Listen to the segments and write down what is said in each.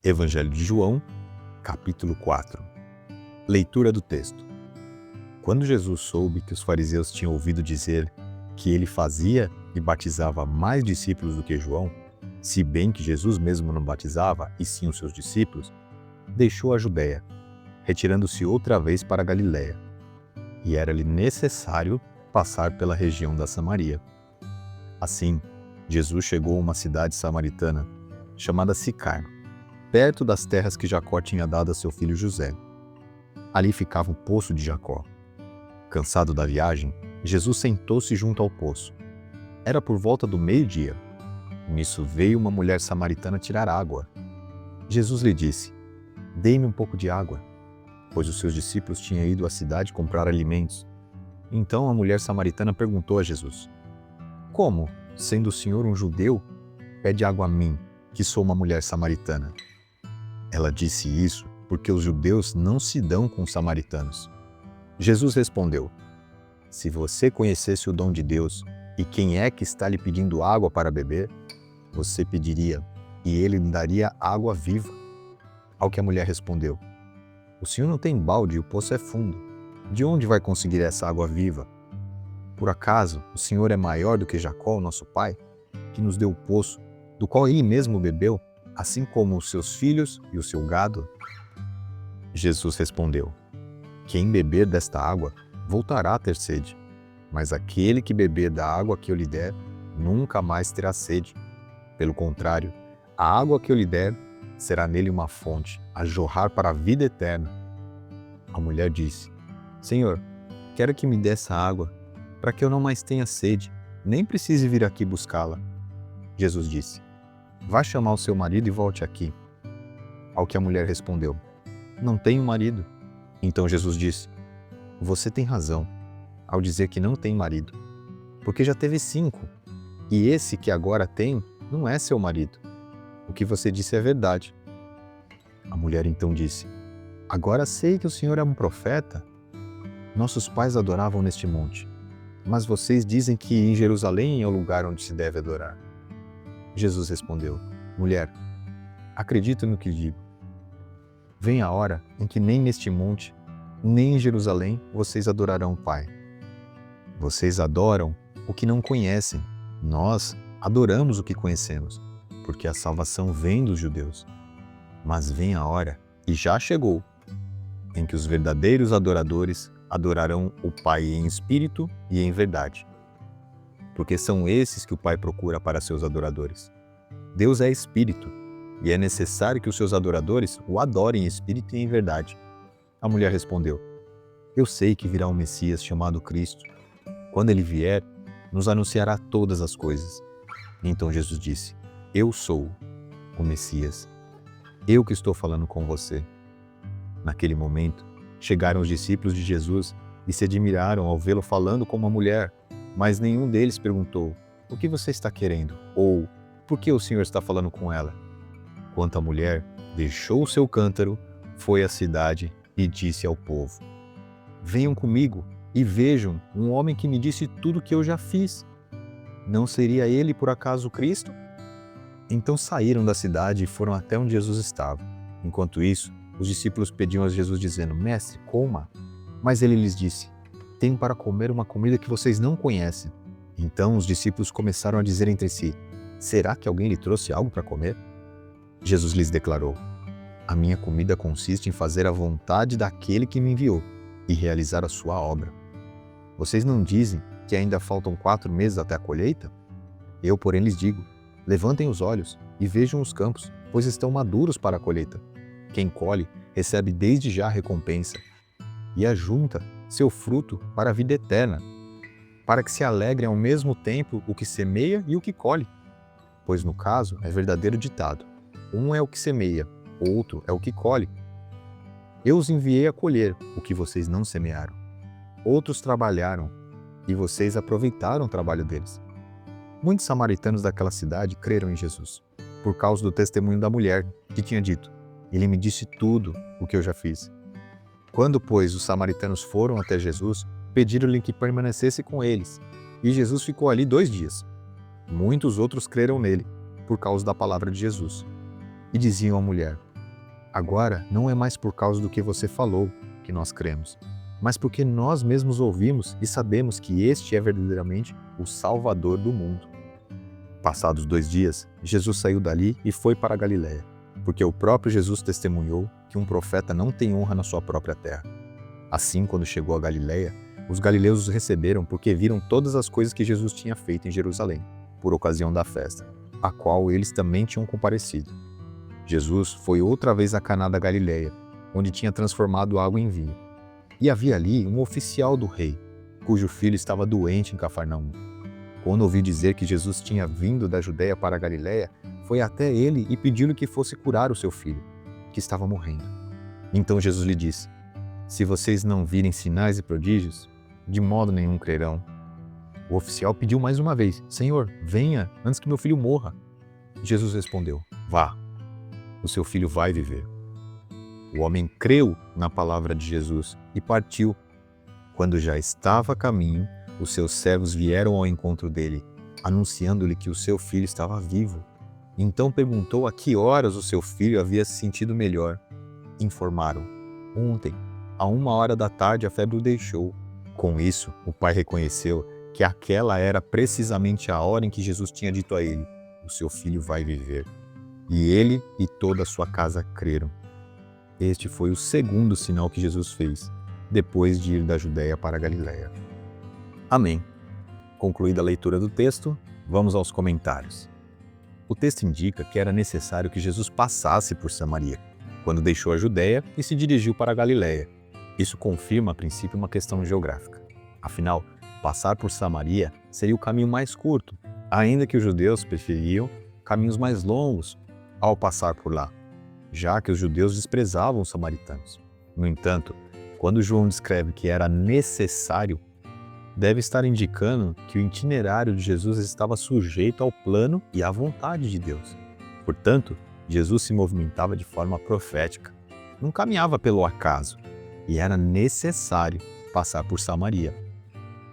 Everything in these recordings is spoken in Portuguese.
Evangelho de João, capítulo 4. Leitura do texto. Quando Jesus soube que os fariseus tinham ouvido dizer que ele fazia e batizava mais discípulos do que João, se bem que Jesus mesmo não batizava, e sim os seus discípulos, deixou a Judéia, retirando-se outra vez para a Galiléia. E era-lhe necessário passar pela região da Samaria. Assim, Jesus chegou a uma cidade samaritana, chamada Sicar, perto das terras que Jacó tinha dado a seu filho José. Ali ficava o poço de Jacó. Cansado da viagem, Jesus sentou-se junto ao poço. Era por volta do meio-dia. Nisso veio uma mulher samaritana tirar água. Jesus lhe disse: "Dê-me um pouco de água", pois os seus discípulos tinham ido à cidade comprar alimentos. Então a mulher samaritana perguntou a Jesus: "Como, sendo o Senhor um judeu, pede água a mim, que sou uma mulher samaritana?" Ela disse isso porque os judeus não se dão com os samaritanos. Jesus respondeu: "Se você conhecesse o dom de Deus e quem é que está lhe pedindo água para beber, você pediria, e ele lhe daria água viva." Ao que a mulher respondeu: "O senhor não tem balde e o poço é fundo. De onde vai conseguir essa água viva? Por acaso o senhor é maior do que Jacó, nosso pai, que nos deu o poço, do qual ele mesmo bebeu, assim como os seus filhos e o seu gado?" Jesus respondeu: "Quem beber desta água voltará a ter sede, mas aquele que beber da água que eu lhe der nunca mais terá sede. Pelo contrário, a água que eu lhe der será nele uma fonte a jorrar para a vida eterna." A mulher disse: "Senhor, quero que me dê essa água, para que eu não mais tenha sede, nem precise vir aqui buscá-la." Jesus disse: "Vá chamar o seu marido e volte aqui." Ao que a mulher respondeu: "Não tenho marido." Então Jesus disse: "Você tem razão ao dizer que não tem marido, porque já teve 5, e esse que agora tem não é seu marido. O que você disse é verdade." A mulher então disse: "Agora sei que o Senhor é um profeta. Nossos pais adoravam neste monte, mas vocês dizem que em Jerusalém é o lugar onde se deve adorar." Jesus respondeu: "Mulher, acredita no que digo. Vem a hora em que nem neste monte, nem em Jerusalém vocês adorarão o Pai. Vocês adoram o que não conhecem. Nós adoramos o que conhecemos, porque a salvação vem dos judeus. Mas vem a hora, e já chegou, em que os verdadeiros adoradores adorarão o Pai em espírito e em verdade. Porque são esses que o Pai procura para seus adoradores. Deus é espírito, e é necessário que os seus adoradores o adorem em espírito e em verdade." A mulher respondeu: "Eu sei que virá um Messias chamado Cristo. Quando ele vier, nos anunciará todas as coisas." Então Jesus disse: "Eu sou o Messias. Eu que estou falando com você." Naquele momento, chegaram os discípulos de Jesus e se admiraram ao vê-lo falando com uma mulher, mas nenhum deles perguntou: "O que você está querendo?" ou "Por que o Senhor está falando com ela?" Quanto à mulher, deixou o seu cântaro, foi à cidade e disse ao povo: "Venham comigo e vejam um homem que me disse tudo o que eu já fiz. Não seria ele por acaso o Cristo?" Então saíram da cidade e foram até onde Jesus estava. Enquanto isso, os discípulos pediam a Jesus dizendo: "Mestre, coma." Mas ele lhes disse: "Tenho para comer uma comida que vocês não conhecem." Então os discípulos começaram a dizer entre si: "Será que alguém lhe trouxe algo para comer?" Jesus lhes declarou: "A minha comida consiste em fazer a vontade daquele que me enviou e realizar a sua obra. Vocês não dizem que ainda faltam 4 meses até a colheita? Eu, porém, lhes digo: levantem os olhos e vejam os campos, pois estão maduros para a colheita. Quem colhe recebe desde já a recompensa e ajunta seu fruto para a vida eterna, para que se alegrem ao mesmo tempo o que semeia e o que colhe. Pois no caso é verdadeiro ditado: um é o que semeia, outro é o que colhe. Eu os enviei a colher o que vocês não semearam. Outros trabalharam e vocês aproveitaram o trabalho deles." Muitos samaritanos daquela cidade creram em Jesus, por causa do testemunho da mulher, que tinha dito: "Ele me disse tudo o que eu já fiz." Quando, pois, os samaritanos foram até Jesus, pediram-lhe que permanecesse com eles, e Jesus ficou ali 2 dias. Muitos outros creram nele, por causa da palavra de Jesus. E diziam à mulher: Agora, não é mais por causa do que você falou que nós cremos, mas porque nós mesmos ouvimos e sabemos que este é verdadeiramente o Salvador do mundo. Passados 2 dias, Jesus saiu dali e foi para a Galiléia, porque o próprio Jesus testemunhou que um profeta não tem honra na sua própria terra. Assim, quando chegou a Galiléia, os galileus os receberam porque viram todas as coisas que Jesus tinha feito em Jerusalém, por ocasião da festa, a qual eles também tinham comparecido. Jesus foi outra vez a Caná da Galiléia, onde tinha transformado água em vinho. E havia ali um oficial do rei, cujo filho estava doente em Cafarnaum. Quando ouviu dizer que Jesus tinha vindo da Judéia para a Galiléia, foi até ele e pediu-lhe que fosse curar o seu filho, que estava morrendo. Então Jesus lhe disse: "Se vocês não virem sinais e prodígios, de modo nenhum crerão." O oficial pediu mais uma vez: "Senhor, venha, antes que meu filho morra." Jesus respondeu: "Vá, o seu filho vai viver." O homem creu na palavra de Jesus e partiu. Quando já estava a caminho, os seus servos vieram ao encontro dele, anunciando-lhe que o seu filho estava vivo. Então perguntou a que horas o seu filho havia se sentido melhor. Informaram: "Ontem, à 1 hora da tarde, a febre o deixou." Com isso, o pai reconheceu que aquela era precisamente a hora em que Jesus tinha dito a ele: "O seu filho vai viver." E ele e toda a sua casa creram. Este foi o segundo sinal que Jesus fez, depois de ir da Judéia para a Galiléia. Amém. Concluída a leitura do texto, vamos aos comentários. O texto indica que era necessário que Jesus passasse por Samaria, quando deixou a Judéia e se dirigiu para a Galiléia. Isso confirma, a princípio, uma questão geográfica. Afinal, passar por Samaria seria o caminho mais curto, ainda que os judeus preferiam caminhos mais longos ao passar por lá, já que os judeus desprezavam os samaritanos. No entanto, quando João descreve que era necessário, deve estar indicando que o itinerário de Jesus estava sujeito ao plano e à vontade de Deus. Portanto, Jesus se movimentava de forma profética, não caminhava pelo acaso, e era necessário passar por Samaria.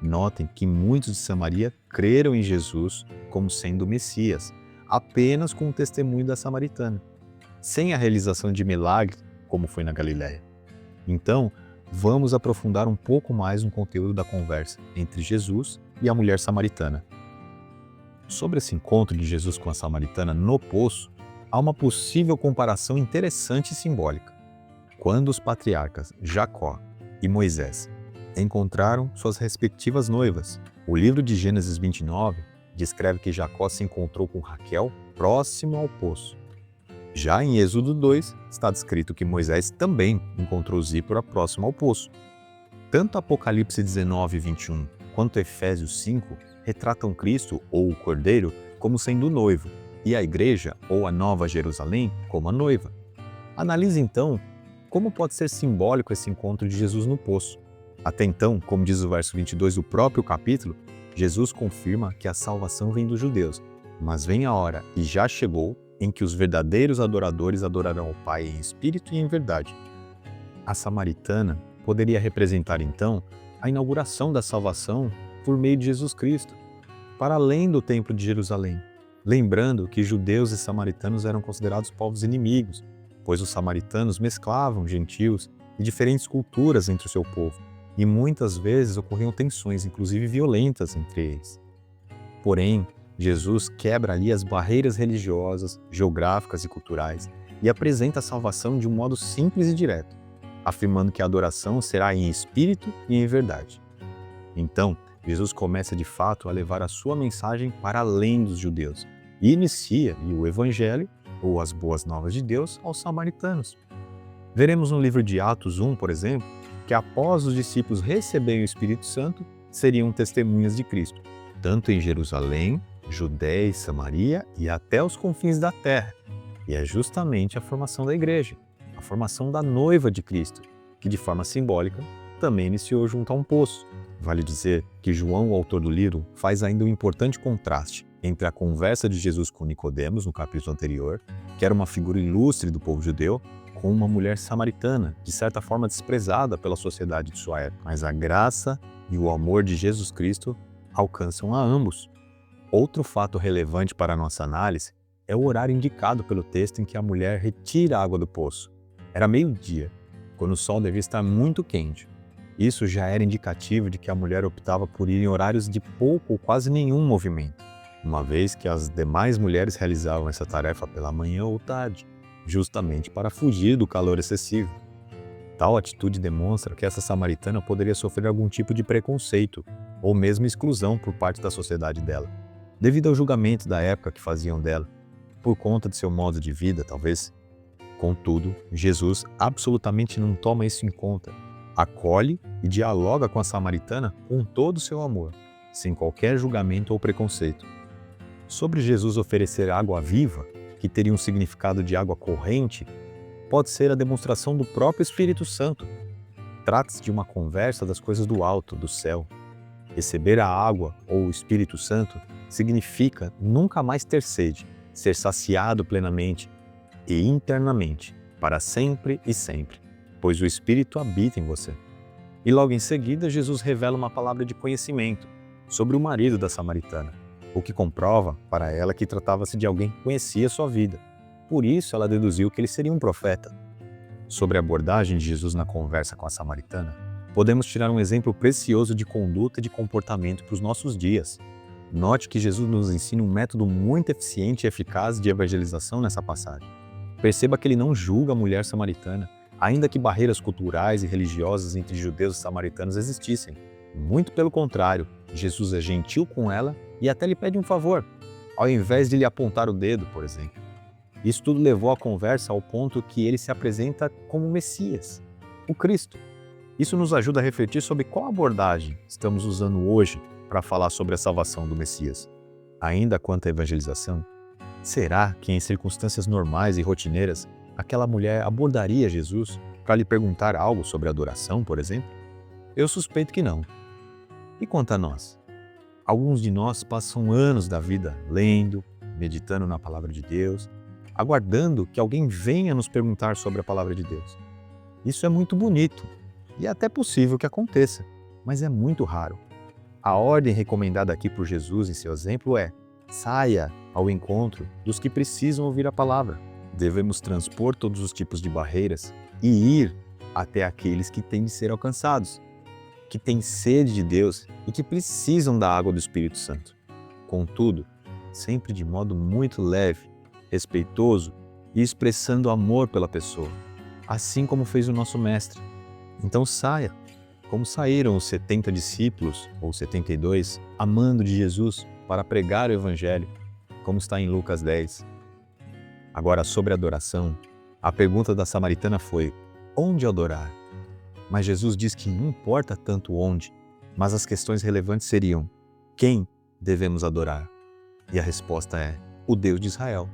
Notem que muitos de Samaria creram em Jesus como sendo o Messias, apenas com o testemunho da samaritana, sem a realização de milagres, como foi na Galiléia. Então, vamos aprofundar um pouco mais no conteúdo da conversa entre Jesus e a mulher samaritana. Sobre esse encontro de Jesus com a samaritana no poço, há uma possível comparação interessante e simbólica. Quando os patriarcas Jacó e Moisés encontraram suas respectivas noivas, o livro de Gênesis 29 descreve que Jacó se encontrou com Raquel próximo ao poço. Já em Êxodo 2, está descrito que Moisés também encontrou Zípora próximo ao poço. Tanto Apocalipse 19, 21, quanto Efésios 5 retratam Cristo, ou o Cordeiro, como sendo o noivo, e a Igreja, ou a Nova Jerusalém, como a noiva. Analise então como pode ser simbólico esse encontro de Jesus no poço. Até então, como diz o verso 22 do próprio capítulo, Jesus confirma que a salvação vem dos judeus, mas vem a hora, e já chegou, em que os verdadeiros adoradores adorarão o Pai em espírito e em verdade. A samaritana poderia representar, então, a inauguração da salvação por meio de Jesus Cristo, para além do Templo de Jerusalém, lembrando que judeus e samaritanos eram considerados povos inimigos, pois os samaritanos mesclavam gentios e diferentes culturas entre o seu povo, e muitas vezes ocorriam tensões, inclusive violentas, entre eles. Porém, Jesus quebra ali as barreiras religiosas, geográficas e culturais e apresenta a salvação de um modo simples e direto, afirmando que a adoração será em espírito e em verdade. Então, Jesus começa de fato a levar a sua mensagem para além dos judeus e inicia o Evangelho, ou as boas novas de Deus, aos samaritanos. Veremos no livro de Atos 1, por exemplo, que após os discípulos receberem o Espírito Santo, seriam testemunhas de Cristo, tanto em Jerusalém, Judéia e Samaria e até os confins da terra. E é justamente a formação da igreja, a formação da noiva de Cristo, que de forma simbólica também iniciou junto a um poço. Vale dizer que João, o autor do livro, faz ainda um importante contraste entre a conversa de Jesus com Nicodemos, no capítulo anterior, que era uma figura ilustre do povo judeu, com uma mulher samaritana, de certa forma desprezada pela sociedade de sua época. Mas a graça e o amor de Jesus Cristo alcançam a ambos. Outro fato relevante para a nossa análise é o horário indicado pelo texto em que a mulher retira a água do poço. Era meio-dia, quando o sol devia estar muito quente. Isso já era indicativo de que a mulher optava por ir em horários de pouco ou quase nenhum movimento, uma vez que as demais mulheres realizavam essa tarefa pela manhã ou tarde, justamente para fugir do calor excessivo. Tal atitude demonstra que essa samaritana poderia sofrer algum tipo de preconceito ou mesmo exclusão por parte da sociedade dela, devido ao julgamento da época que faziam dela, por conta de seu modo de vida, talvez. Contudo, Jesus absolutamente não toma isso em conta. Acolhe e dialoga com a samaritana com todo o seu amor, sem qualquer julgamento ou preconceito. Sobre Jesus oferecer água viva, que teria um significado de água corrente, pode ser a demonstração do próprio Espírito Santo. Trata-se de uma conversa das coisas do alto, do céu. Receber a água ou o Espírito Santo significa nunca mais ter sede, ser saciado plenamente e internamente, para sempre e sempre, pois o Espírito habita em você. E logo em seguida, Jesus revela uma palavra de conhecimento sobre o marido da samaritana, o que comprova para ela que tratava-se de alguém que conhecia sua vida. Por isso, ela deduziu que ele seria um profeta. Sobre a abordagem de Jesus na conversa com a samaritana, podemos tirar um exemplo precioso de conduta e de comportamento para os nossos dias. Note que Jesus nos ensina um método muito eficiente e eficaz de evangelização nessa passagem. Perceba que ele não julga a mulher samaritana, ainda que barreiras culturais e religiosas entre judeus e samaritanos existissem. Muito pelo contrário, Jesus é gentil com ela e até lhe pede um favor, ao invés de lhe apontar o dedo, por exemplo. Isso tudo levou a conversa ao ponto que ele se apresenta como o Messias, o Cristo. Isso nos ajuda a refletir sobre qual abordagem estamos usando hoje para falar sobre a salvação do Messias. Ainda quanto à evangelização, será que em circunstâncias normais e rotineiras, aquela mulher abordaria Jesus para lhe perguntar algo sobre adoração, por exemplo? Eu suspeito que não. E quanto a nós? Alguns de nós passam anos da vida lendo, meditando na palavra de Deus, aguardando que alguém venha nos perguntar sobre a palavra de Deus. Isso é muito bonito e é até possível que aconteça, mas é muito raro. A ordem recomendada aqui por Jesus em seu exemplo é: saia ao encontro dos que precisam ouvir a palavra. Devemos transpor todos os tipos de barreiras e ir até aqueles que têm de ser alcançados, que têm sede de Deus e que precisam da água do Espírito Santo. Contudo, sempre de modo muito leve, respeitoso e expressando amor pela pessoa, assim como fez o nosso Mestre. Então saia, como saíram os 70 discípulos, ou 72, amando de Jesus para pregar o Evangelho, como está em Lucas 10. Agora, sobre adoração, a pergunta da samaritana foi: onde adorar? Mas Jesus diz que não importa tanto onde, mas as questões relevantes seriam: quem devemos adorar? E a resposta é: o Deus de Israel.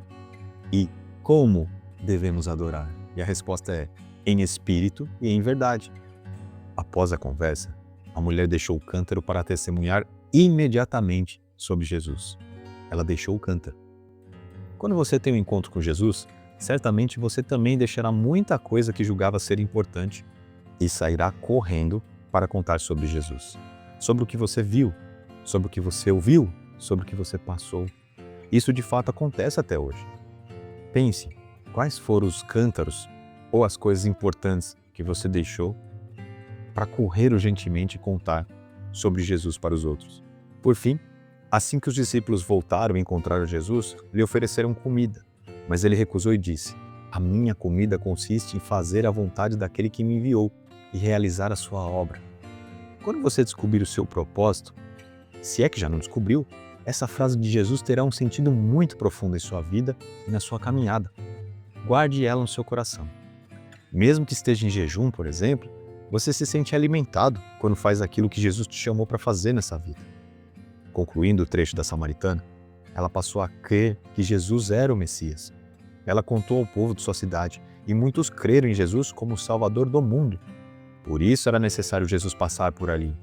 E como devemos adorar? E a resposta é: em espírito e em verdade. Após a conversa, a mulher deixou o cântaro para testemunhar imediatamente sobre Jesus. Ela deixou o cântaro. Quando você tem um encontro com Jesus, certamente você também deixará muita coisa que julgava ser importante e sairá correndo para contar sobre Jesus, sobre o que você viu, sobre o que você ouviu, sobre o que você passou. Isso de fato acontece até hoje. Pense, quais foram os cântaros ou as coisas importantes que você deixou para correr urgentemente e contar sobre Jesus para os outros. Por fim, assim que os discípulos voltaram e encontraram Jesus, lhe ofereceram comida, mas ele recusou e disse: a minha comida consiste em fazer a vontade daquele que me enviou e realizar a sua obra. Quando você descobrir o seu propósito, se é que já não descobriu, essa frase de Jesus terá um sentido muito profundo em sua vida e na sua caminhada. Guarde ela no seu coração. Mesmo que esteja em jejum, por exemplo, você se sente alimentado quando faz aquilo que Jesus te chamou para fazer nessa vida. Concluindo o trecho da samaritana, ela passou a crer que Jesus era o Messias. Ela contou ao povo de sua cidade e muitos creram em Jesus como o Salvador do mundo. Por isso era necessário Jesus passar por ali.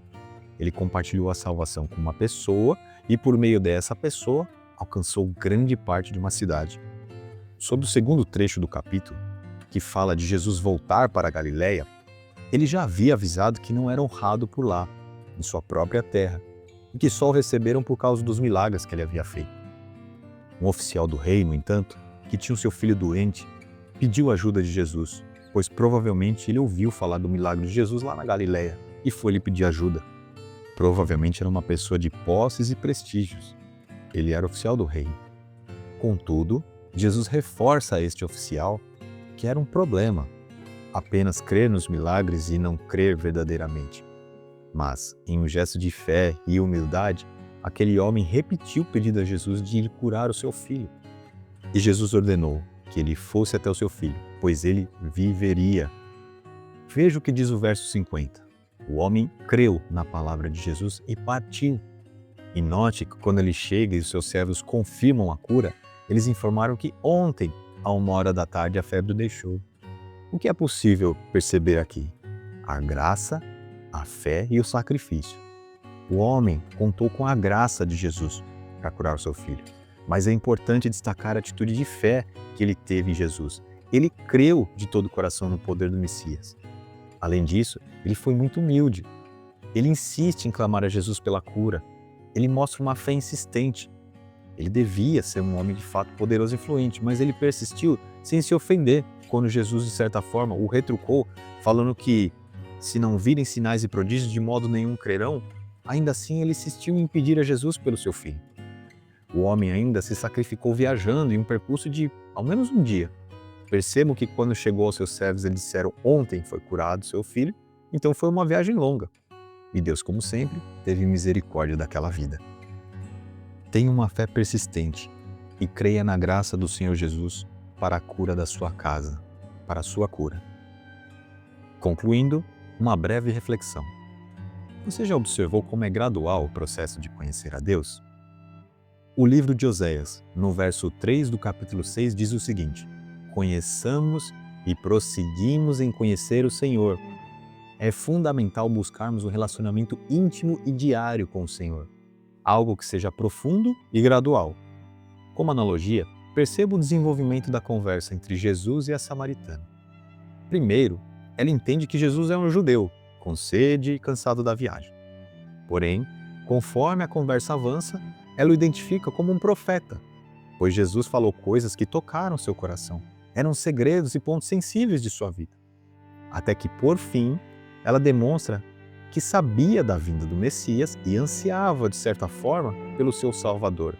Ele compartilhou a salvação com uma pessoa e por meio dessa pessoa alcançou grande parte de uma cidade. Sobre o segundo trecho do capítulo, que fala de Jesus voltar para a Galileia, ele já havia avisado que não era honrado por lá, em sua própria terra, e que só o receberam por causa dos milagres que ele havia feito. Um oficial do rei, no entanto, que tinha o seu filho doente, pediu a ajuda de Jesus pois provavelmente ele ouviu falar do milagre de Jesus lá na Galileia e foi lhe pedir ajuda. Provavelmente era uma pessoa de posses e prestígios. Ele era oficial do rei. Contudo, Jesus reforça a este oficial que era um problema apenas crer nos milagres e não crer verdadeiramente. Mas, em um gesto de fé e humildade, aquele homem repetiu o pedido a Jesus de ir curar o seu filho. E Jesus ordenou que ele fosse até o seu filho, pois ele viveria. Veja o que diz o verso 50. O homem creu na palavra de Jesus e partiu. E note que quando ele chega e os seus servos confirmam a cura, eles informaram que ontem, a 1h da tarde, a febre o deixou. O que é possível perceber aqui? A graça, a fé e o sacrifício. O homem contou com a graça de Jesus para curar o seu filho. Mas é importante destacar a atitude de fé que ele teve em Jesus. Ele creu de todo o coração no poder do Messias. Além disso, ele foi muito humilde. Ele insiste em clamar a Jesus pela cura. Ele mostra uma fé insistente. Ele devia ser um homem de fato poderoso e influente, mas ele persistiu sem se ofender quando Jesus, de certa forma, o retrucou, falando que, se não virem sinais e prodígios, de modo nenhum crerão. Ainda assim, ele insistiu em pedir a Jesus pelo seu filho. O homem ainda se sacrificou viajando em um percurso de ao menos um dia. Percebam que quando chegou aos seus servos, eles disseram: ontem foi curado seu filho, então foi uma viagem longa. E Deus, como sempre, teve misericórdia daquela vida. Tenha uma fé persistente e creia na graça do Senhor Jesus para a cura da sua casa, para a sua cura. Concluindo, uma breve reflexão. Você já observou como é gradual o processo de conhecer a Deus? O livro de Oséias, no verso 3 do capítulo 6, diz o seguinte: conheçamos e prosseguimos em conhecer o Senhor. É fundamental buscarmos um relacionamento íntimo e diário com o Senhor, algo que seja profundo e gradual. Como analogia, perceba o desenvolvimento da conversa entre Jesus e a samaritana. Primeiro, ela entende que Jesus é um judeu, com sede e cansado da viagem. Porém, conforme a conversa avança, ela o identifica como um profeta, pois Jesus falou coisas que tocaram seu coração. Eram segredos e pontos sensíveis de sua vida. Até que, por fim, ela demonstra que sabia da vinda do Messias e ansiava, de certa forma, pelo seu Salvador,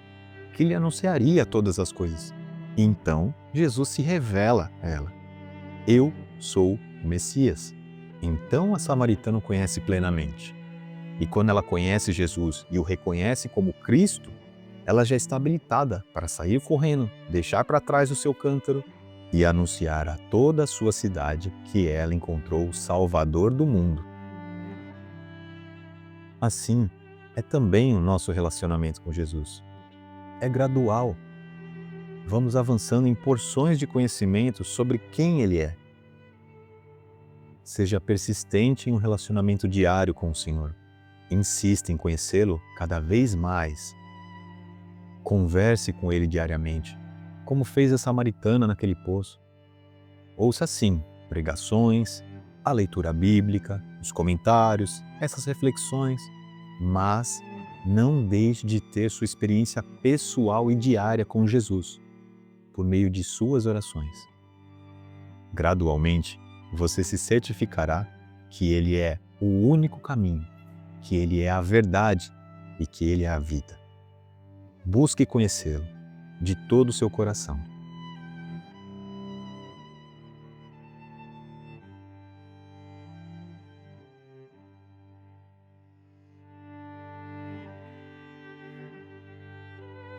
que lhe anunciaria todas as coisas. E então, Jesus se revela a ela: eu sou o Messias. Então a samaritana o conhece plenamente. E quando ela conhece Jesus e o reconhece como Cristo, ela já está habilitada para sair correndo, deixar para trás o seu cântaro e anunciar a toda a sua cidade que ela encontrou o Salvador do mundo. Assim, é também o nosso relacionamento com Jesus. É gradual. Vamos avançando em porções de conhecimento sobre quem Ele é. Seja persistente em um relacionamento diário com o Senhor. Insista em conhecê-lo cada vez mais. Converse com Ele diariamente, como fez a samaritana naquele poço. Ouça sim pregações, a leitura bíblica, os comentários, essas reflexões, mas não deixe de ter sua experiência pessoal e diária com Jesus, por meio de suas orações. Gradualmente, você se certificará que Ele é o único caminho, que Ele é a verdade e que Ele é a vida. Busque conhecê-lo de todo o seu coração.